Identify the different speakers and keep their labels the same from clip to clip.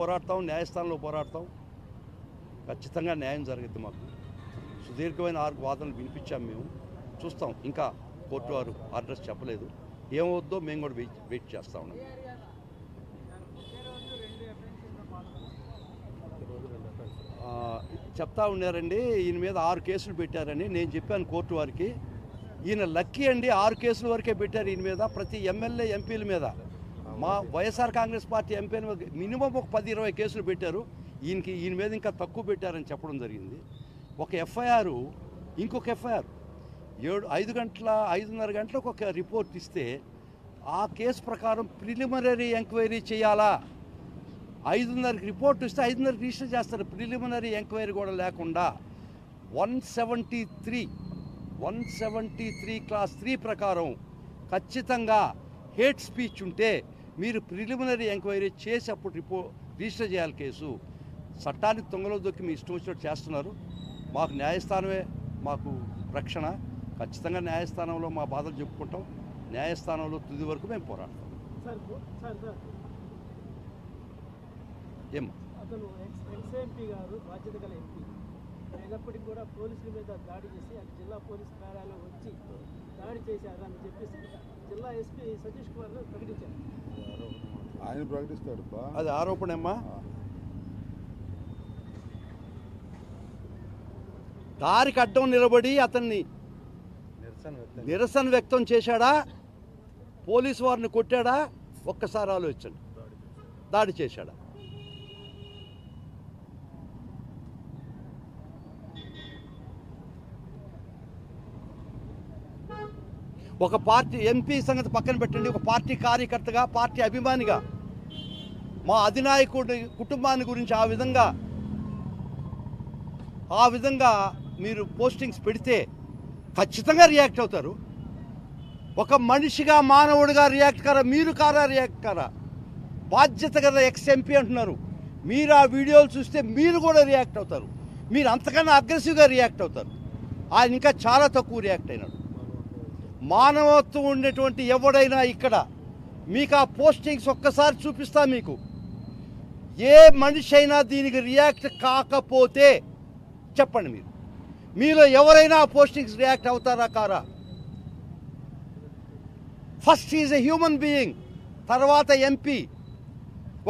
Speaker 1: పోరాడతాం, న్యాయస్థానంలో పోరాడతాం. ఖచ్చితంగా న్యాయం జరుగుతుంది. మాకు సుదీర్ఘమైన 6 వాదనలు వినిపించాం. మేము చూస్తాం. ఇంకా కోర్టు వారు అడ్రస్ చెప్పలేదు. ఏమవుద్దో మేము కూడా వెయిట్ చేస్తూ ఉన్నాం. చెప్తా ఉన్నారండి, ఈయన మీద 6 కేసులు పెట్టారని. నేను చెప్పాను కోర్టు వారికి, ఈయన లక్కీ అండి, 6 కేసుల వరకే పెట్టారు ఈయన మీద. ప్రతి ఎమ్మెల్యే ఎంపీల మీద, మా వైఎస్ఆర్ కాంగ్రెస్ పార్టీ ఎంపీల మీద మినిమం ఒక 10-20 కేసులు పెట్టారు. ఈయన మీద ఇంకా తక్కువ పెట్టారని చెప్పడం జరిగింది. ఒక ఎఫ్ఐఆర్, ఇంకొక ఎఫ్ఐఆర్ 5:30 గంటలకు ఒక రిపోర్ట్ ఇస్తే ఆ కేసు ప్రకారం ప్రిలిమినరీ ఎంక్వైరీ చేయాలా. 5:30కి రిపోర్ట్ ఇస్తే 5:30కి రిజిస్టర్ చేస్తారు. ప్రిలిమినరీ ఎంక్వైరీ కూడా లేకుండా 173 క్లాస్ 3 ప్రకారం ఖచ్చితంగా హేట్ స్పీచ్ ఉంటే మీరు ప్రిలిమినరీ ఎంక్వైరీ చేసి అప్పుడు రిజిస్టర్ చేయాలి కేసు. చట్టానికి తొంగలో దొక్కి మీ ఇష్టం వచ్చినట్టు చేస్తున్నారు. మాకు న్యాయస్థానమే మాకు రక్షణ. ఖచ్చితంగా న్యాయస్థానంలో మా బాధలు చెప్పుకుంటాం. న్యాయస్థానంలో తుది వరకు మేము పోరాడతాం. ఏమో
Speaker 2: అతను ఎక్స్-ఎంపీ గారు బాధ్యత గల ఎంపీ అయినప్పటికీ కూడా పోలీసుల మీద దాడి చేసి అది జిల్లా పోలీస్ కార్యాలయం వచ్చి దాడి చేశారని చెప్పేసి జిల్లా ఎస్పీ సతీష్ కుమార్ ప్రకటించారు.
Speaker 3: ఆయన ప్రకటిస్తాడు.
Speaker 1: అది ఆరోపణమ్మా. దారికి అడ్డం నిలబడి అతన్ని నిరసన వ్యక్తం చేశాడా, పోలీసు వారిని కొట్టాడా, ఒక్కసారి ఆలోచించండి. దాడి చేశాడా? ఒక పార్టీ ఎంపీ సంగతి పక్కన పెట్టండి, ఒక పార్టీ కార్యకర్తగా, పార్టీ అభిమానిగా మా అధినాయకుడి కుటుంబాన్ని గురించి ఆ విధంగా మీరు పోస్టింగ్స్ పెడితే ఖచ్చితంగా రియాక్ట్ అవుతారు. ఒక మనిషిగా, మానవుడిగా రియాక్ట్ కారా? మీరు కారా రియాక్ట్ కారా? బాధ్యత కదా ఎక్స్ ఎంపీ అంటున్నారు. మీరు ఆ వీడియోలు చూస్తే మీరు కూడా రియాక్ట్ అవుతారు. మీరు అంతకన్నా అగ్రెసివ్గా రియాక్ట్ అవుతారు. ఆయన ఇంకా చాలా తక్కువ రియాక్ట్ అయినాడు. మానవత్వం ఉండేటువంటి ఎవడైనా ఇక్కడ మీకు ఆ పోస్టింగ్స్ ఒక్కసారి చూపిస్తా. మీకు ఏ మనిషి అయినా దీనికి రియాక్ట్ కాకపోతే చెప్పండి. మీలో ఎవరైనా ఆ పోస్టింగ్స్ రియాక్ట్ అవుతారా కారా? First is a human being, తర్వాత ఎంపీ.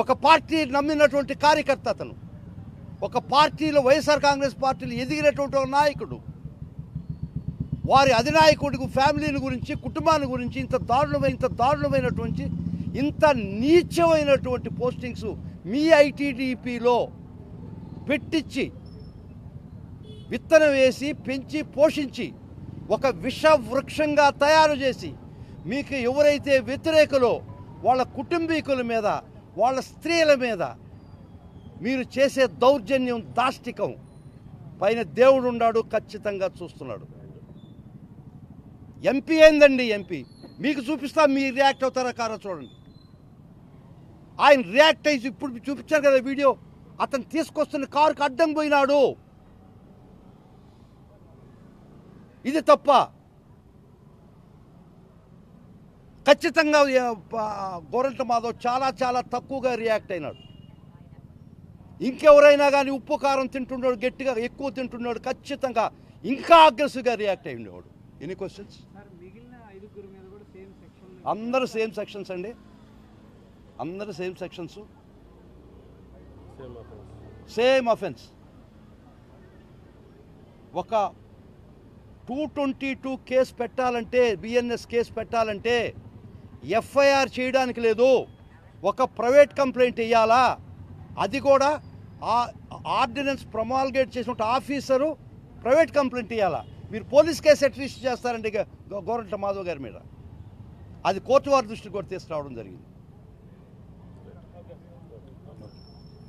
Speaker 1: ఒక పార్టీ నమ్మినటువంటి కార్యకర్త అతను. ఒక పార్టీలో, వైఎస్ఆర్ కాంగ్రెస్ పార్టీలో ఎదిగినటువంటి ఒక నాయకుడు. వారి అధినాయకుడికి ఫ్యామిలీని గురించి, కుటుంబాన్ని గురించి ఇంత దారుణమైనటువంటి, ఇంత నీచమైనటువంటి పోస్టింగ్స్ మీ ఐటీడీపీలో పెట్టించి, విత్తనం వేసి, పెంచి, పోషించి, ఒక విష వృక్షంగా తయారు చేసి, మీకు ఎవరైతే వ్యతిరేకులో వాళ్ళ కుటుంబీకుల మీద, వాళ్ళ స్త్రీల మీద మీరు చేసే దౌర్జన్యం, దాష్టికం పైన దేవుడు ఉన్నాడు, ఖచ్చితంగా చూస్తున్నాడు. ఎంపీ ఏందండి ఎంపీ? మీకు చూపిస్తా, మీరు రియాక్ట్ అవుతారా కారా చూడండి. ఆయన రియాక్ట్ అయ్యి ఇప్పుడు చూపించారు కదా వీడియో. అతను తీసుకొస్తున్న కారుకు అడ్డం పోయినాడు. ఇది తప్ప? ఖచ్చితంగా గోరంట్ల మాధవ్ చాలా తక్కువగా రియాక్ట్ అయినాడు. ఇంకెవరైనా కానీ ఉప్పు కారం తింటున్నాడు, గట్టిగా ఎక్కువ తింటున్నాడు, ఖచ్చితంగా ఇంకా అగ్రెసివ్గా రియాక్ట్ అయి ఉండేవాడు. Any questions? అందరూ సేమ్ సెక్షన్స్ అండి. అందరూ సేమ్ సెక్షన్స్, సేమ్ అఫెన్స్. ఒక 222 కేసు పెట్టాలంటే, బిఎన్ఎస్ కేసు పెట్టాలంటే ఎఫ్ఐఆర్ చేయడానికి లేదు, ఒక ప్రైవేట్ కంప్లైంట్ ఇవ్వాలా. అది కూడా ఆ ఆర్డినెన్స్ ప్రొమాల్గేట్ చేసిన ఆఫీసరు ప్రైవేట్ కంప్లైంట్ ఇవ్వాలా. మీరు పోలీస్ కేసు రిజిస్టర్ చేస్తారండి గోరంట్ల మాధవ్ గారి మీద. అది కోర్టు వారి దృష్టికి కూడా తీసుకురావడం జరిగింది.